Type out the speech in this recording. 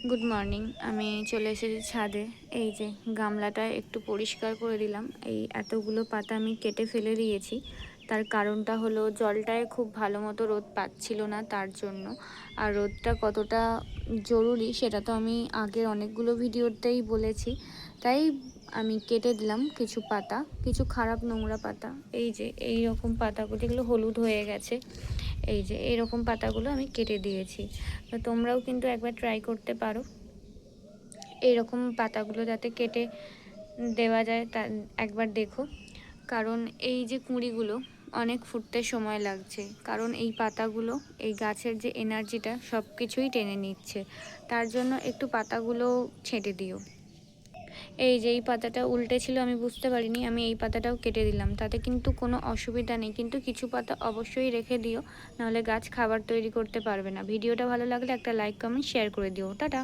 Good morning. আমি চলে এসেছি ছাদে। এই যে গামলাটা একটু পরিষ্কার করে দিলাম। এই এতগুলো পাতা আমি কেটে ফেলে দিয়েছি। তার কারণটা হলো জলটায় খুব ভালো মতো রোদ পাচ্ছিল না, তার জন্য। আর রোদটা কতটা জরুরি সেটা তো আমি আগের অনেকগুলো ভিডিওতেই বলেছি। তাই আমি কেটে দিলাম কিছু পাতা, কিছু খারাপ নোংরা পাতা। এই যে এই রকম পাতাগুলো, যেগুলো হলুদ হয়ে গেছে, এই যে এইরকম পাতাগুলো আমি কেটে দিয়েছি। তো তোমরাও কিন্তু একবার ট্রাই করতে পারো এইরকম পাতাগুলো যাতে কেটে দেওয়া যায়, তা একবার দেখো। কারণ এই যে কুঁড়িগুলো অনেক ফুটতে সময় লাগছে, কারণ এই পাতাগুলো এই গাছের যে এনার্জিটা সব কিছুই টেনে নিচ্ছে। তার জন্য একটু পাতাগুলো ছেঁটে দিও। এই যে এই পাতাটা উল্টে ছিল, আমি বুঝতে পারিনি, আমি এই পাতাটাও কেটে দিলাম। তাতে কিন্তু কোনো অসুবিধা নেই, কিন্তু কিছু পাতা অবশ্যই রেখে দিও, নাহলে গাছ খাবার তৈরি করতে পারবে না। ভিডিওটা ভালো লাগলে একটা লাইক, কমেন্ট, শেয়ার করে দিও। টাটা।